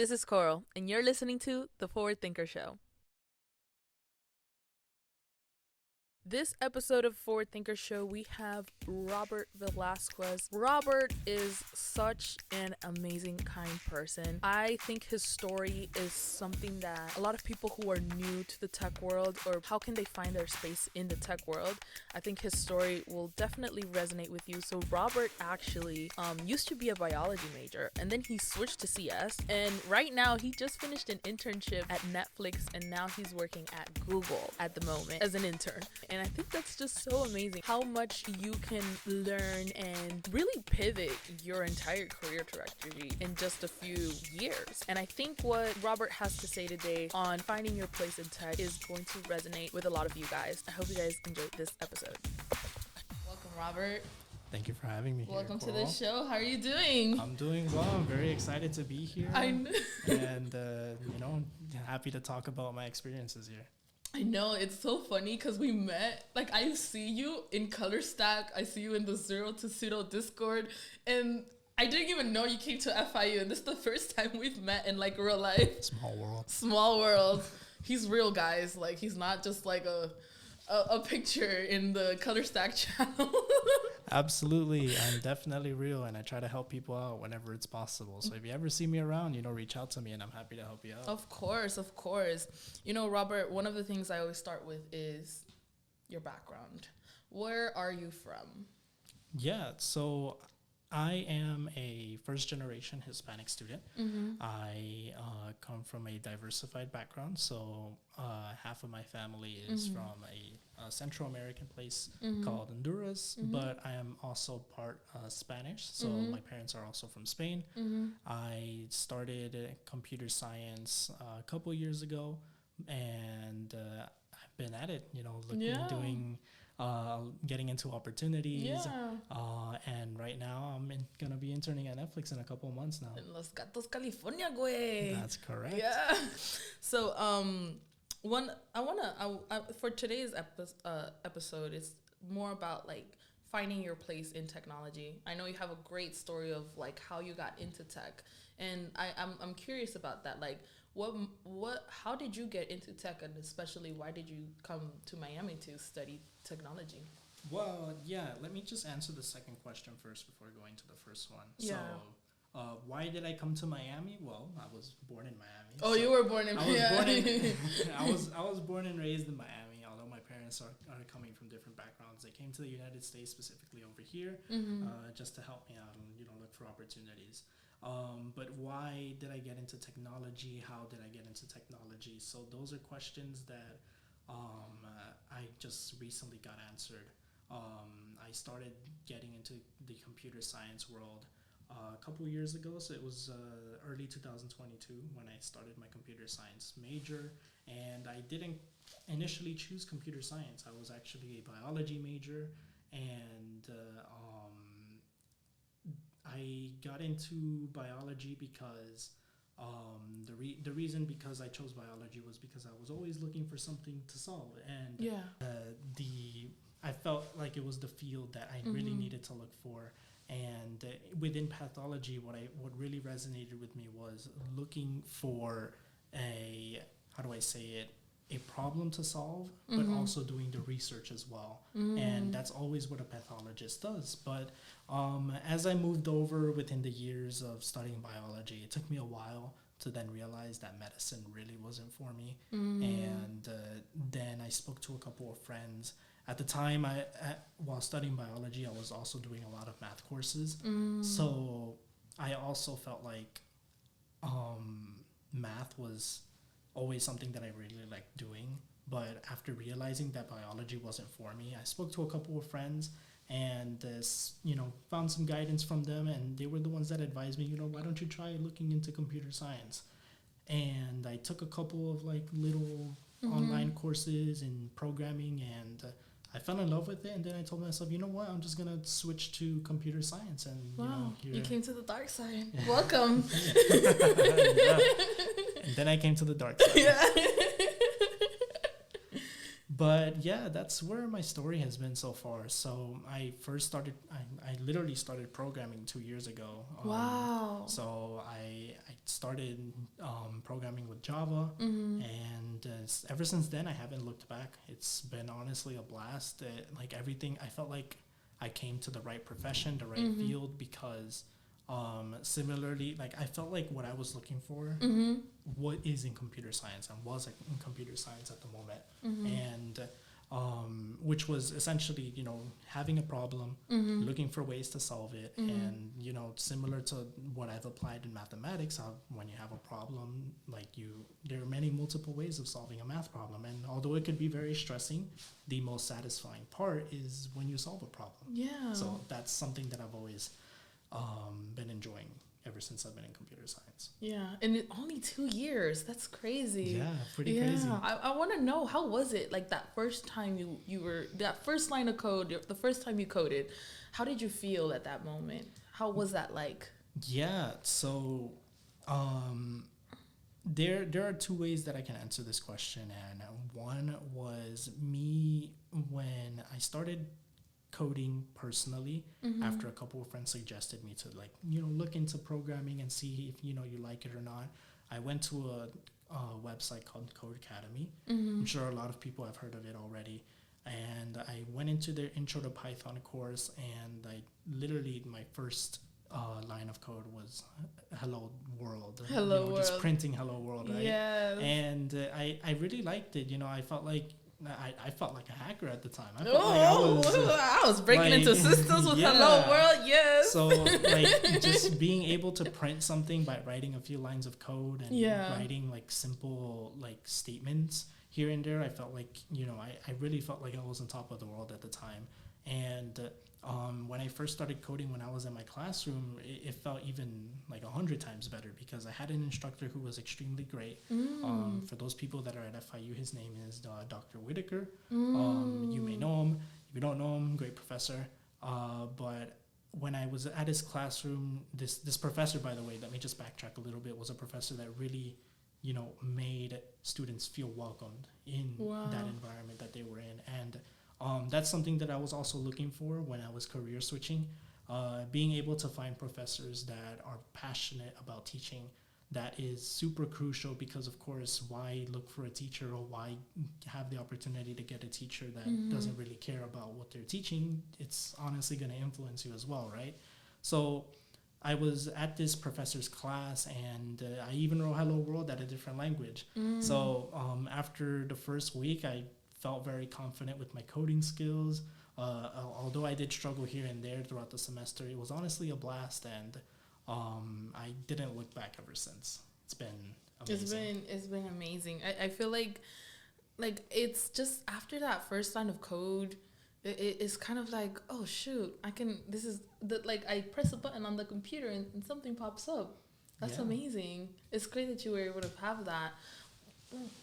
This is Coral, and you're listening to The Forward Thinker Show. This episode of Forward Thinker Show, we have Robert Velasquez. Robert is such an amazing, kind person. I think his story is something that a lot of people who are new to the tech world, or how can they find their space in the tech world, I think his story will definitely resonate with you. So Robert actually used to be a biology major, and then he switched to CS, and right now he just finished an internship at Netflix, and now he's working at Google at the moment as an intern. And I think that's just so amazing how much you can learn and really pivot your entire career trajectory in just a few years. And I think what Robert has to say today on finding your place in tech is going to resonate with a lot of you guys. I hope you guys enjoyed this episode. Welcome, Robert. Thank you for having me. Welcome to the show. How are you doing? I'm doing well. I'm very excited to be here. I know. And, happy to talk about my experiences here. I know, it's so funny because we met, like I see you in ColorStack, I see you in the Zero to Pseudo Discord, and I didn't even know you came to FIU, and this is the first time we've met in like real life. Small world. Small world. He's real, guys. Like he's not just like a picture in the ColorStack channel. Absolutely. I'm definitely real, and I try to help people out whenever it's possible. So if you ever see me around, reach out to me, and I'm happy to help you out. Of course, of course. Robert, one of the things I always start with is your background. Where are you from? Yeah, so I am a first-generation Hispanic student. Mm-hmm. I come from a diversified background, so half of my family is Mm-hmm. from a Central American place Mm-hmm. called Honduras, Mm-hmm. but I am also part Spanish, so Mm-hmm. my parents are also from Spain. Mm-hmm. I started computer science a couple years ago, and I've been at it, doing... getting into opportunities. Yeah. And right now I'm gonna be interning at Netflix in a couple of months now. En Los Gatos, California, güey. That's correct. Yeah. So, for today's episode, it's more about like finding your place in technology. I know you have a great story of like how you got into tech, and I'm curious about that. Like, how did you get into tech, and especially why did you come to Miami to study technology? Well, yeah, let me just answer the second question first before going to the first one. Yeah. So, why did I come to Miami? Well, I was born in Miami. Oh, you were born in Miami. I was born and raised in Miami, although my parents are coming from different backgrounds. They came to the United States, specifically over here, Mm-hmm. just to help me out and, look for opportunities. But why did I get into technology? How did I get into technology? So those are questions that I just recently got answered. I started getting into the computer science world a couple years ago. So it was early 2022 when I started my computer science major. And I didn't initially choose computer science. I was actually a biology major. And I got into biology because the reason because I chose biology was because I was always looking for something to solve, and Yeah. I felt like it was the field that I really needed to look for. And within pathology, what really resonated with me was looking for a problem to solve, but also doing the research as well. And that's always what a pathologist does. But as I moved over within the years of studying biology, it took me a while to then realize that medicine really wasn't for me. And then I spoke to a couple of friends. At the time, while studying biology, I was also doing a lot of math courses. So I also felt like math was always something that I really liked doing. But after realizing that biology wasn't for me, I spoke to a couple of friends and found some guidance from them, and they were the ones that advised me, why don't you try looking into computer science? And I took a couple of like little online courses in programming, and I fell in love with it. And then I told myself, you know what, I'm just gonna switch to computer science. And Wow, you came to the dark side. Welcome. Yeah. And then I came to the dark side. Yeah. But yeah, that's where my story has been so far. So I first started, I I literally started programming 2 years ago. Wow. So I started programming with Java, and ever since then I haven't looked back. It's been honestly a blast. Like everything, I felt like I came to the right profession, the right field, because similarly, like I felt like what I was looking for, what is in computer science and was in computer science at the moment, and which was essentially, you know, having a problem, looking for ways to solve it, and, you know, similar to what I've applied in mathematics, how when you have a problem, like there are many multiple ways of solving a math problem, and although it could be very stressing, the most satisfying part is when you solve a problem. Yeah. So that's something that I've always been enjoying ever since I've been in computer science. Yeah, and only 2 years. That's crazy. Yeah, pretty crazy. I want to know, how was it like that first time you were, that first line of code, the first time you coded? How did you feel at that moment? How was that like? Yeah, so there are two ways that I can answer this question, and one was me when I started coding personally, after a couple of friends suggested me to, like, you know, look into programming and see if, you know, you like it or not. I went to a website called Code Academy. I'm sure a lot of people have heard of it already. And I went into their Intro to Python course, and I literally, my first line of code was hello world. Hello world. Just printing hello world, right? Yes. And I really liked it. You know, I felt like I felt like a hacker at the time. I felt like I was breaking into systems with yeah. hello world. Yes. So like just being able to print something by writing a few lines of code and writing like simple like statements here and there, I felt like, you know, I really felt like I was on top of the world at the time. And when I first started coding when I was in my classroom, it felt even like 100 times better because I had an instructor who was extremely great. For those people that are at FIU, his name is Dr. Whitaker. You may know him. If you don't know him, great professor. But when I was at his classroom, this professor, by the way, let me just backtrack a little bit, was a professor that really, you know, made students feel welcomed in that environment that they were in. And that's something that I was also looking for when I was career switching, being able to find professors that are passionate about teaching. That is super crucial because, of course, why look for a teacher or why have the opportunity to get a teacher that doesn't really care about what they're teaching? It's honestly going to influence you as well, right? So I was at this professor's class, and I even wrote hello world at a different language. So after the first week, I felt very confident with my coding skills. Although I did struggle here and there throughout the semester, it was honestly a blast, and I didn't look back ever since. It's been amazing. It's been amazing. I feel like it's just after that first line of code, it's kind of like, oh shoot, this is the, like, I press a button on the computer and something pops up. That's amazing. It's great that you were able to have that.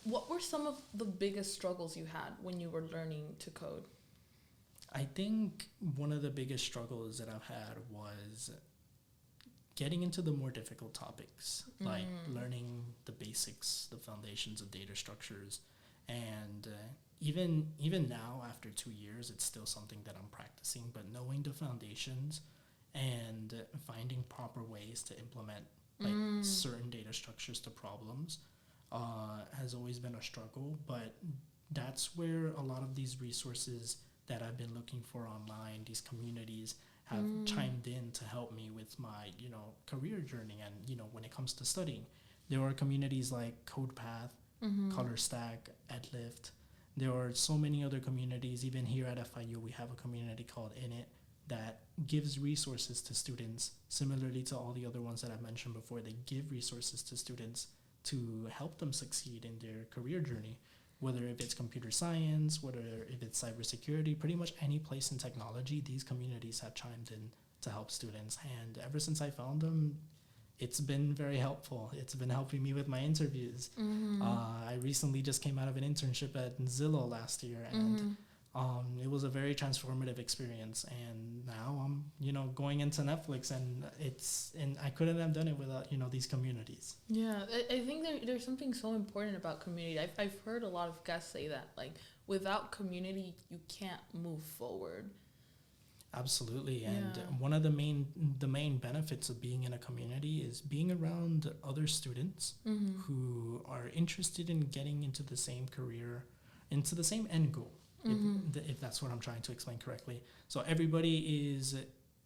What were some of the biggest struggles you had when you were learning to code? I think one of the biggest struggles that I've had was getting into the more difficult topics, like learning the basics, the foundations of data structures. And even now, after 2 years, it's still something that I'm practicing. But knowing the foundations and finding proper ways to implement like certain data structures to problems has always been a struggle. But that's where a lot of these resources that I've been looking for online, these communities, have chimed in to help me with my, you know, career journey. And, you know, when it comes to studying, there are communities like CodePath, ColorStack, Edlift. There are so many other communities. Even here at FIU, we have a community called Init that gives resources to students, similarly to all the other ones that I've mentioned before. They give resources to students to help them succeed in their career journey, whether if it's computer science, whether if it's cybersecurity, pretty much any place in technology, these communities have chimed in to help students. And ever since I found them, it's been very helpful. It's been helping me with my interviews. I recently just came out of an internship at Zillow last year, and it was a very transformative experience. And now I'm, you know, going into Netflix, and I couldn't have done it without, you know, these communities. Yeah, I think there's something so important about community. I've heard a lot of guests say that, like, without community, you can't move forward. Absolutely. And Yeah. one of the main benefits of being in a community is being around other students Mm-hmm. who are interested in getting into the same career, into the same end goal. Mm-hmm. If that's what I'm trying to explain correctly. So everybody is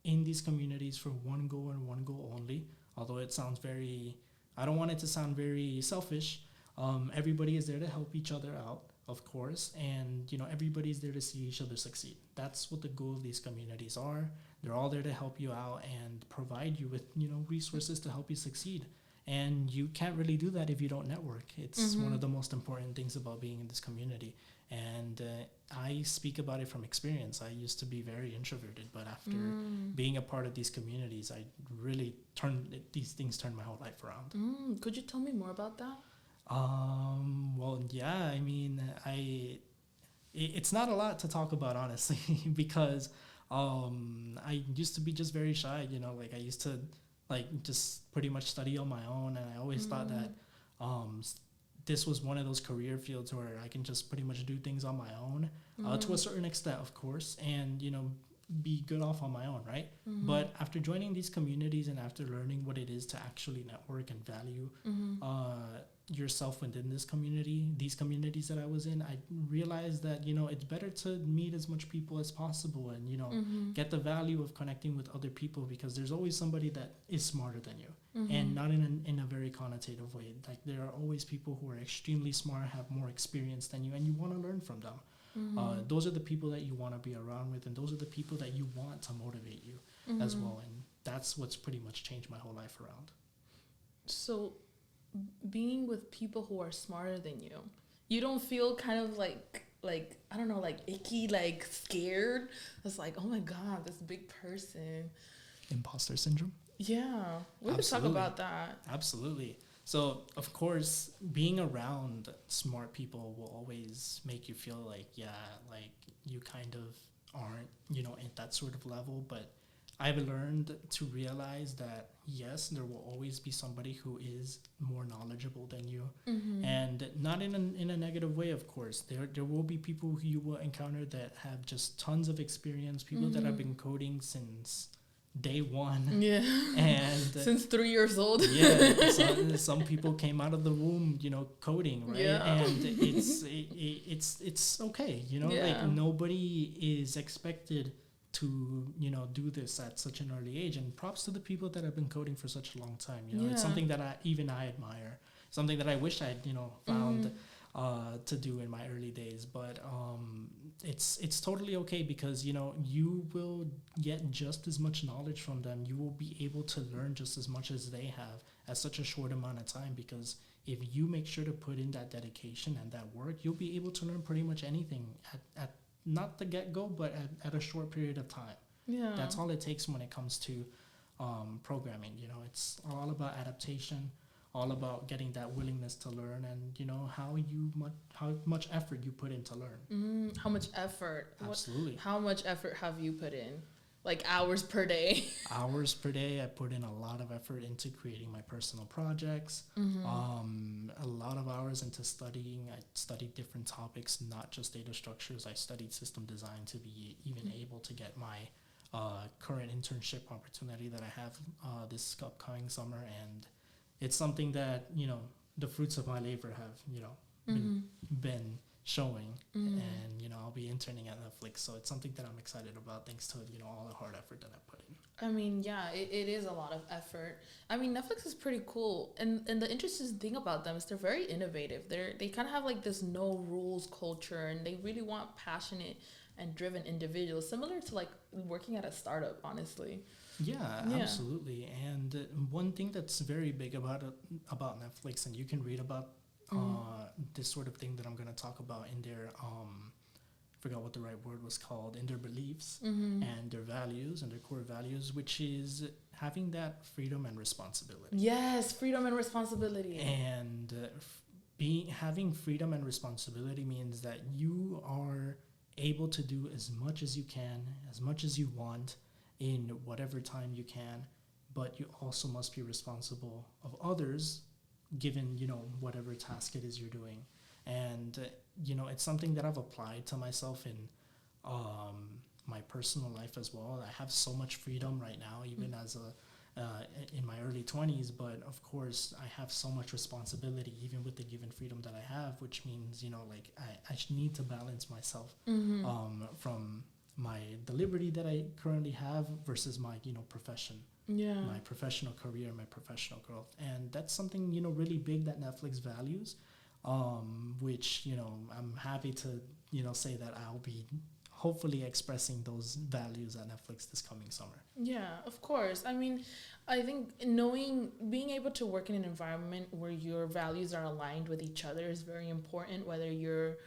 in these communities for one goal and one goal only. Although it sounds very, I don't want it to sound very selfish. Everybody is there to help each other out, of course, and everybody's there to see each other succeed. That's what the goal of these communities are. They're all there to help you out and provide you with resources to help you succeed. And you can't really do that if you don't network. It's one of the most important things about being in this community. And I speak about it from experience. I used to be very introverted, but after being a part of these communities, I really these things turned my whole life around. Could you tell me more about that? Well, yeah, I mean, it's not a lot to talk about, honestly, because I used to be just very shy, like I used to like just pretty much study on my own, and I always thought that this was one of those career fields where I can just pretty much do things on my own, to a certain extent, of course, and be good off on my own, right? But after joining these communities and after learning what it is to actually network and value yourself within these communities that I was in, I realized that it's better to meet as much people as possible and get the value of connecting with other people, because there's always somebody that is smarter than you, and not in a very connotative way. Like, there are always people who are extremely smart, have more experience than you, and you want to learn from them. Those are the people that you want to be around with, and those are the people that you want to motivate you as well. And that's what's pretty much changed my whole life around. So, being with people who are smarter than you don't feel kind of like I don't know, like icky, like scared? It's like, oh my god, this big person. Imposter syndrome? Yeah, we could talk about that. Absolutely. So, of course, being around smart people will always make you feel like, like you kind of aren't, at that sort of level. But I've learned to realize that, yes, there will always be somebody who is more knowledgeable than you. And not in a negative way, of course. There will be people who you will encounter that have just tons of experience, people that have been coding since day one. Yeah. And since 3 years old. Yeah. Some people came out of the womb, coding, right? Yeah. And it's okay, like nobody is expected to do this at such an early age. And props to the people that have been coding for such a long time. It's something that I admire, something that I wish I'd found to do in my early days. But it's totally okay, because you will get just as much knowledge from them. You will be able to learn just as much as they have at such a short amount of time, because if you make sure to put in that dedication and that work, you'll be able to learn pretty much anything at not the get-go, but at a short period of time. Yeah. That's all it takes when it comes to programming. It's all about adaptation, all about getting that willingness to learn, and how much effort you put in to learn. How much effort? Absolutely. How much effort have you put in? Like hours per day? Hours per day. I put in a lot of effort into creating my personal projects. A lot of hours into studying. I studied different topics, not just data structures. I studied system design to be even able to get my current internship opportunity that I have this upcoming summer. And it's something that, the fruits of my labor have, been showing. And, I'll be interning at Netflix. So it's something that I'm excited about, thanks to, all the hard effort that I put in. I mean, yeah, it is a lot of effort. I mean, Netflix is pretty cool. And the interesting thing about them is they're very innovative. They kind of have like this no rules culture, and they really want passionate and driven individuals, similar to like working at a startup, honestly. Yeah, absolutely. And one thing that's very big about Netflix, and you can read about this sort of thing that I'm going to talk about in their, I forgot what the right word was called, in their beliefs and their values and their core values, which is having that freedom and responsibility. Yes, freedom and responsibility. And having freedom and responsibility means that you are able to do as much as you can, as much as you want, in whatever time you can, but you also must be responsible of others, given, whatever task it is you're doing. And, it's something that I've applied to myself in my personal life as well. I have so much freedom right now, even as a in my early 20s, but of course I have so much responsibility even with the given freedom that I have, which means, like I need to balance myself from the liberty that I currently have versus my profession, my professional career, my professional growth. And that's something really big that Netflix values, which I'm happy to say that I'll be hopefully expressing those values at Netflix this coming summer. Yeah, of course. I mean, I think being able to work in an environment where your values are aligned with each other is very important, whether you're,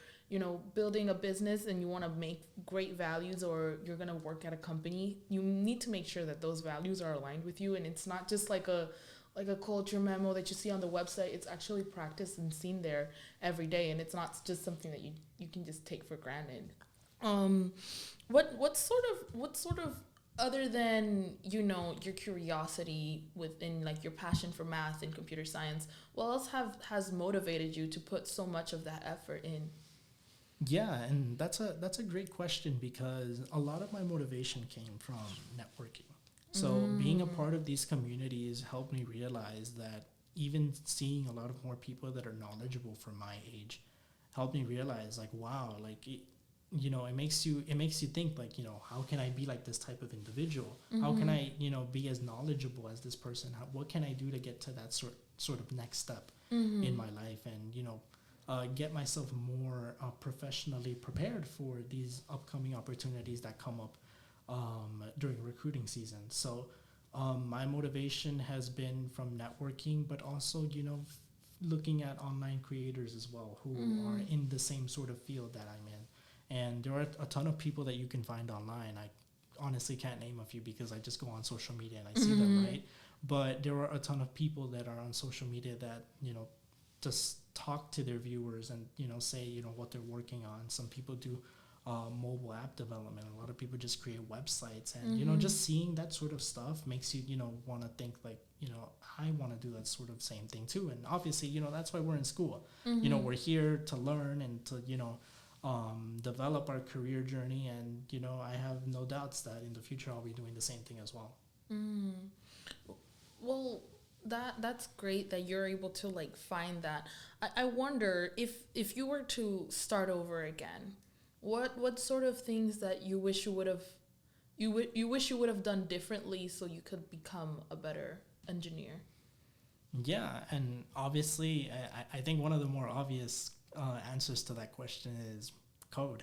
building a business and you want to make great values, or you're going to work at a company. You need to make sure that those values are aligned with you, and it's not just like a culture memo that you see on the website. It's actually practiced and seen there every day, and it's not just something that you can just take for granted. What sort of other than your curiosity within, like, your passion for math and computer science, what else has motivated you to put so much of that effort in? Yeah, and that's a great question, because a lot of my motivation came from networking. So being a part of these communities helped me realize that even seeing a lot of more people that are knowledgeable for my age helped me realize, like, wow, like it makes you think, like, how can I be like this type of individual? How can I be as knowledgeable as this person? What can I do to get to that sort of next step in my life, and get myself more professionally prepared for these upcoming opportunities that come up during recruiting season. So my motivation has been from networking, but also looking at online creators as well who are in the same sort of field that I'm in. And there are a ton of people that you can find online. I honestly can't name a few because I just go on social media and I see them, right? But there are a ton of people that are on social media that just talk to their viewers and say what they're working on. Some people do mobile app development. A lot of people just create websites, and just seeing that sort of stuff makes you want to think, like, I want to do that sort of same thing too. And obviously that's why we're in school. We're here to learn and to develop our career journey, and I have no doubts that in the future I'll be doing the same thing as well. Well, that's great that you're able to, like, find that. I wonder if you were to start over again, what sort of things that you wish you would have done differently so you could become a better engineer? Yeah, and obviously I think one of the more obvious answers to that question is code,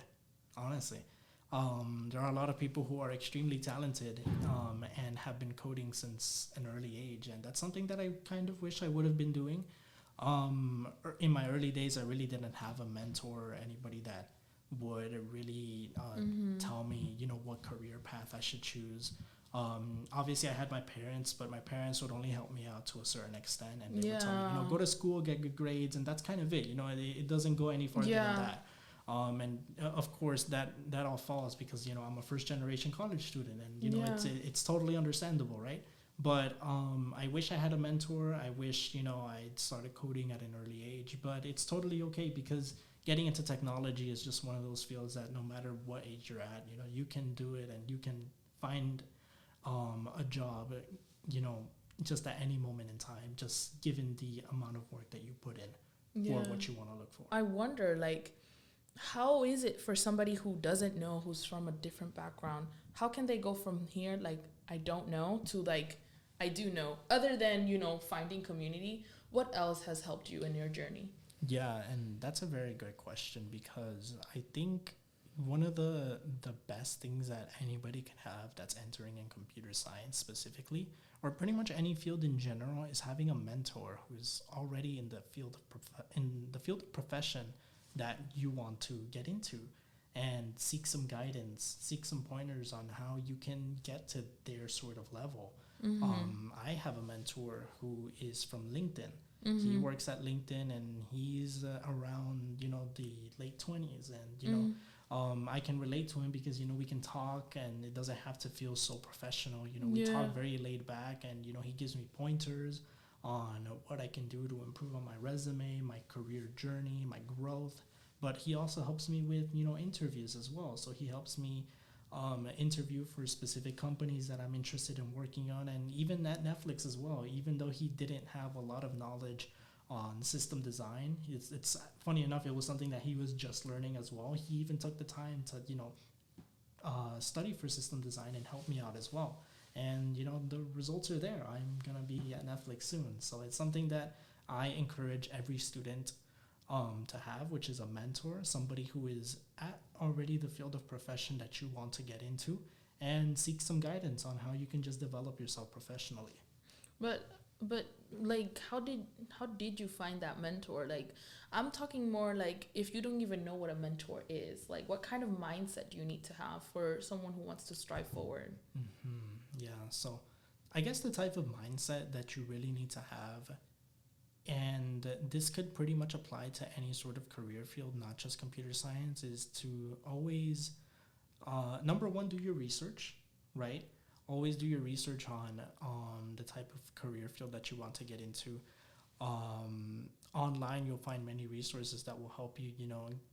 honestly. There are a lot of people who are extremely talented and have been coding since an early age, and that's something that I kind of wish I would have been doing. In my early days, I really didn't have a mentor or anybody that would really tell me, what career path I should choose. Obviously, I had my parents, but my parents would only help me out to a certain extent, and they would tell me, go to school, get good grades, and that's kind of it. It doesn't go any further than that. And of course, that all falls because I'm a first generation college student, and it's totally understandable, right? But I wish I had a mentor. I wish I'd started coding at an early age. But it's totally okay, because getting into technology is just one of those fields that no matter what age you're at, you can do it, and you can find a job, just at any moment in time, just given the amount of work that you put in for what you want to look for. I wonder, like, how is it for somebody who doesn't know, who's from a different background? How can they go from here, like, I don't know, to, like, I do know? Other than, finding community, what else has helped you in your journey? Yeah, and that's a very good question, because I think one of the best things that anybody can have that's entering in computer science specifically, or pretty much any field in general, is having a mentor who's already in the field of profession that you want to get into, and seek some guidance, seek some pointers on how you can get to their sort of level. I have a mentor who is from LinkedIn. He works at LinkedIn, and he's around the late 20s, and I can relate to him because we can talk, and it doesn't have to feel so professional. We talk very laid back, and he gives me pointers on what I can do to improve on my resume, my career journey, my growth. But he also helps me with interviews as well. So he helps me interview for specific companies that I'm interested in working on, and even at Netflix as well. Even though he didn't have a lot of knowledge on system design, it's funny enough, it was something that he was just learning as well. He even took the time to study for system design and help me out as well. And the results are there. I'm gonna be at Netflix soon, so it's something that I encourage every student to have, which is a mentor, somebody who is at already the field of profession that you want to get into, and seek some guidance on how you can just develop yourself professionally. But like, how did you find that mentor? Like, I'm talking more like, if you don't even know what a mentor is, like, what kind of mindset do you need to have for someone who wants to strive forward? Yeah, so I guess the type of mindset that you really need to have, and this could pretty much apply to any sort of career field, not just computer science, is to always, number one, do your research, right? Always do your research on the type of career field that you want to get into. Online, you'll find many resources that will help you,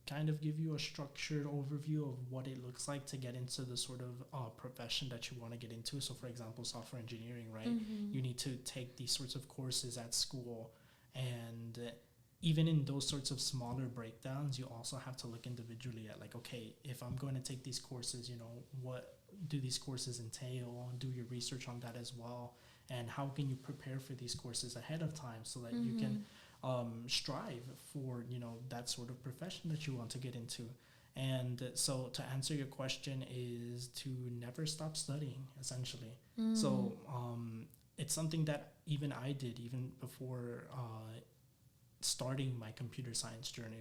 kind of give you a structured overview of what it looks like to get into the sort of profession that you want to get into. So, for example, software engineering, right? Mm-hmm. You need to take these sorts of courses at school, and even in those sorts of smaller breakdowns, you also have to look individually at, like, okay, if I'm going to take these courses, what do these courses entail? Do your research on that as well. And how can you prepare for these courses ahead of time so that you can strive for, that sort of profession that you want to get into. And so to answer your question is to never stop studying, essentially. So it's something that even I did, even before starting my computer science journey.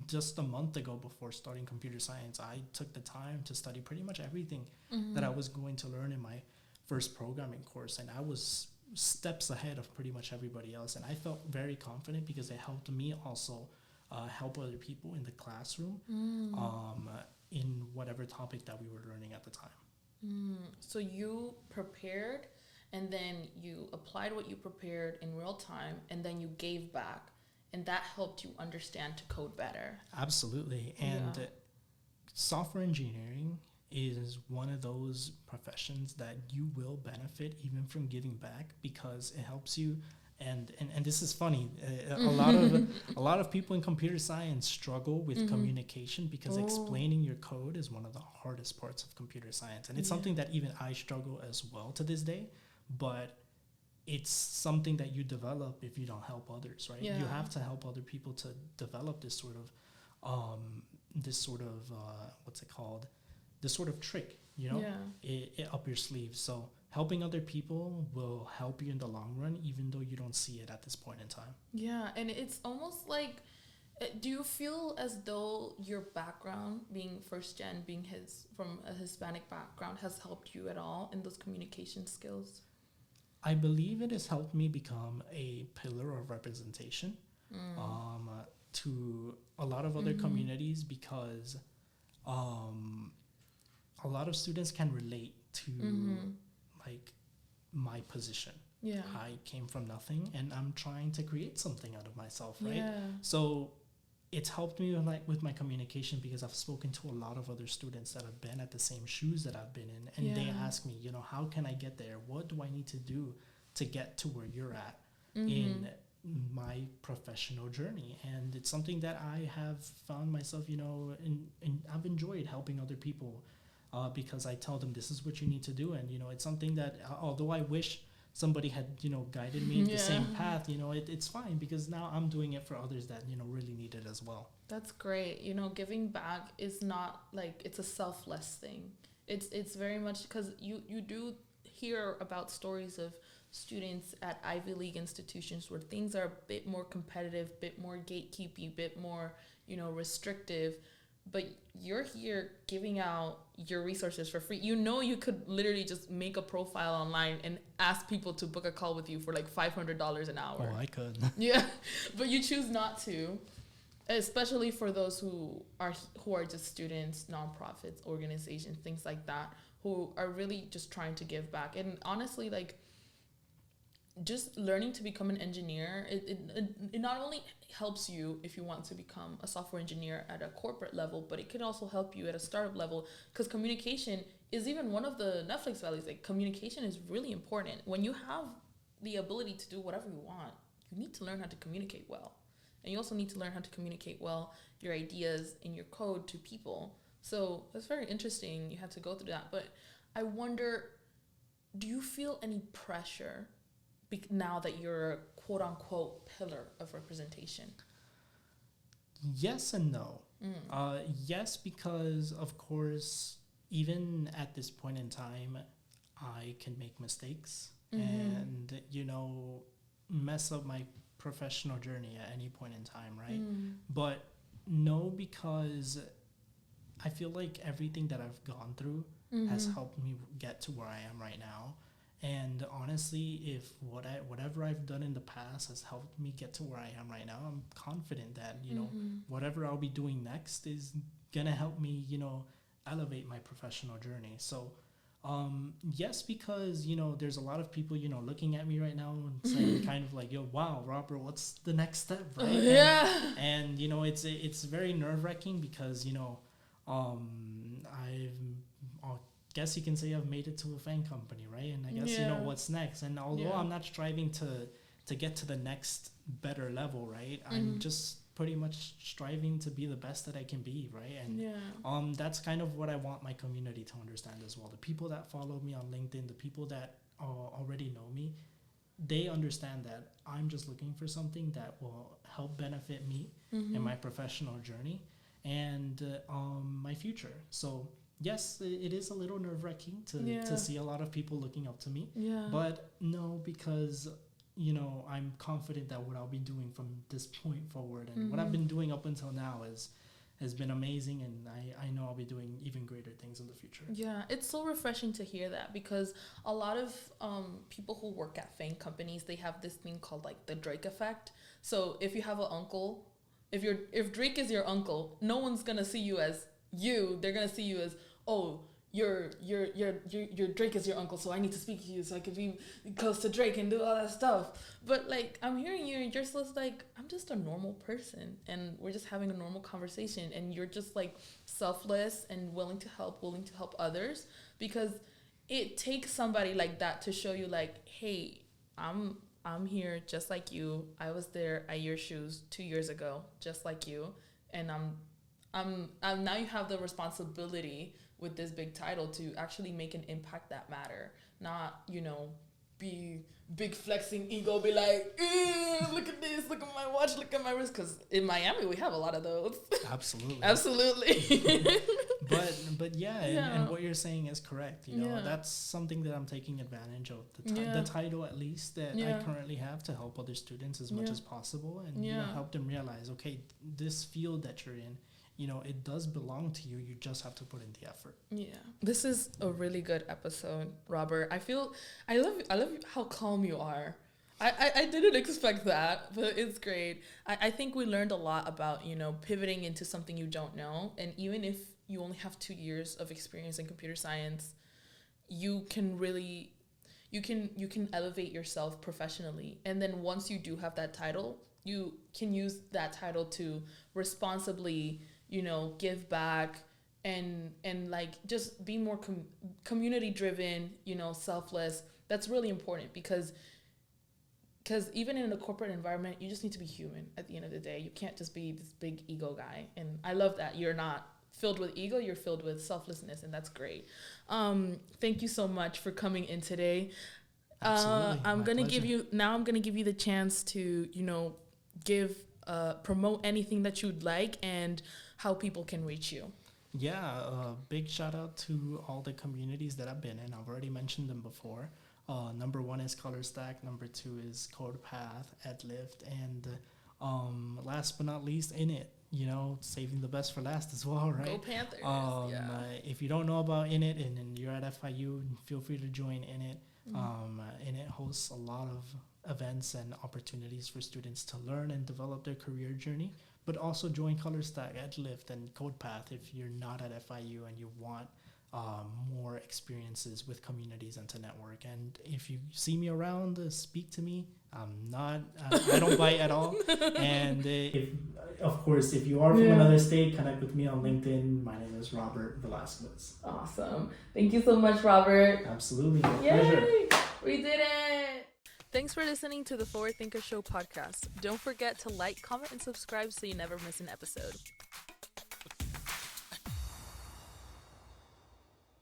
Just a month ago, before starting computer science, I took the time to study pretty much everything that I was going to learn in my first programming course, and I was steps ahead of pretty much everybody else, and I felt very confident because it helped me also help other people in the classroom in whatever topic that we were learning at the time. So you prepared, and then you applied what you prepared in real time, and then you gave back, and that helped you understand to code better. Absolutely. And software engineering is one of those professions that you will benefit even from giving back, because it helps you. And this is funny. A lot of people in computer science struggle with communication, because explaining your code is one of the hardest parts of computer science. And it's something that even I struggle as well to this day. But it's something that you develop if you don't help others, right? You have to help other people to develop this sort of what's it called? This sort of trick, it up your sleeve. So helping other people will help you in the long run, even though you don't see it at this point in time. Yeah, and it's almost like, do you feel as though your background, being first gen, being from a Hispanic background, has helped you at all in those communication skills? I believe it has helped me become a pillar of representation to a lot of other communities, because a lot of students can relate to like my position. Yeah, I came from nothing, and I'm trying to create something out of myself, right? Yeah. So it's helped me with my communication, because I've spoken to a lot of other students that have been at the same shoes that I've been in, and they ask me, how can I get there? What do I need to do to get to where you're at in my professional journey? And it's something that I have found myself, and I've enjoyed helping other people, because I tell them this is what you need to do. And, it's something that, although I wish somebody had, guided me in the same path, it's fine, because now I'm doing it for others that, really need it as well. That's great. Giving back is not like, it's a selfless thing. It's very much, because you do hear about stories of students at Ivy League institutions where things are a bit more competitive, bit more gatekeepy, bit more, restrictive. But you're here giving out your resources for free. You could literally just make a profile online and ask people to book a call with you for like $500 an hour. Oh, I could. Yeah, but you choose not to, especially for those who are just students, nonprofits, organizations, things like that, who are really just trying to give back. And honestly, like, just learning to become an engineer, it not only helps you if you want to become a software engineer at a corporate level, but it can also help you at a startup level, because communication is even one of the Netflix values. Like, communication is really important. When you have the ability to do whatever you want, you need to learn how to communicate well. And you also need to learn how to communicate well your ideas and your code to people. So that's very interesting. You had to go through that. But I wonder, do you feel any pressure now that you're a quote unquote pillar of representation? Yes and no. Yes, because of course, even at this point in time, I can make mistakes and, mess up my professional journey at any point in time, right? But no, because I feel like everything that I've gone through has helped me get to where I am right now. And honestly, if whatever I've done in the past has helped me get to where I am right now, I'm confident that, whatever I'll be doing next is going to help me, elevate my professional journey. So, yes, because, there's a lot of people, looking at me right now and saying kind of like, yo, wow, Robert, what's the next step, right? Yeah. And it's very nerve-wracking because, I guess you can say I've made it to a FANG company, right? And I guess, what's next? And although I'm not striving to get to the next better level, right? I'm just pretty much striving to be the best that I can be, right? And that's kind of what I want my community to understand as well. The people that follow me on LinkedIn, the people that already know me, they understand that I'm just looking for something that will help benefit me in my professional journey and my future. So yes, it is a little nerve-wracking to see a lot of people looking up to me. Yeah. But no, because, I'm confident that what I'll be doing from this point forward and what I've been doing up until now has been amazing. And I know I'll be doing even greater things in the future. Yeah, it's so refreshing to hear that, because a lot of people who work at FANG companies, they have this thing called like the Drake effect. So if you have an uncle, if Drake is your uncle, no one's going to see you as you. They're going to see you as, oh, your Drake is your uncle, so I need to speak to you so I can be close to Drake and do all that stuff. But like, I'm hearing you and you're just like, I'm just a normal person and we're just having a normal conversation, and you're just like selfless and willing to help others, because it takes somebody like that to show you like, hey, I'm here just like you. I was there at your shoes 2 years ago, just like you, and I'm now you have the responsibility with this big title to actually make an impact that matter, not, be big flexing ego, be like, look at this, look at my watch, look at my wrist, because in Miami we have a lot of those. Absolutely. but and what you're saying is correct. That's something that I'm taking advantage of, the title at least that I currently have, to help other students as much as possible, and help them realize, okay, this field that you're in, it does belong to you. You just have to put in the effort. Yeah. This is a really good episode, Robert. I love how calm you are. I didn't expect that, but it's great. I think we learned a lot about, pivoting into something you don't know. And even if you only have 2 years of experience in computer science, you can elevate yourself professionally. And then once you do have that title, you can use that title to responsibly, give back and like just be more community driven, selfless. That's really important, because even in a corporate environment, you just need to be human at the end of the day. You can't just be this big ego guy. And I love that you're not filled with ego, you're filled with selflessness, and that's great. Thank you so much for coming in today. Absolutely. I'm going to give you the chance to, promote anything that you'd like and how people can reach you. Yeah, big shout out to all the communities that I've been in. I've already mentioned them before. Number 1 is ColorStack. Number 2 is CodePath, Adlift, and last but not least, Init. Saving the best for last as well, right? Go Panthers! If you don't know about Init and you're at FIU, feel free to join Init. Init hosts a lot of events and opportunities for students to learn and develop their career journey, but also join ColorStack, Adlift, and CodePath if you're not at FIU and you want more experiences with communities and to network. And if you see me around, speak to me. I don't bite at all. And of course, if you are from another state, connect with me on LinkedIn. My name is Robert Velasquez. Awesome. Thank you so much, Robert. Absolutely. My Yay! pleasure. We did it. Thanks for listening to the Forward Thinker Show podcast. Don't forget to like, comment, and subscribe so you never miss an episode.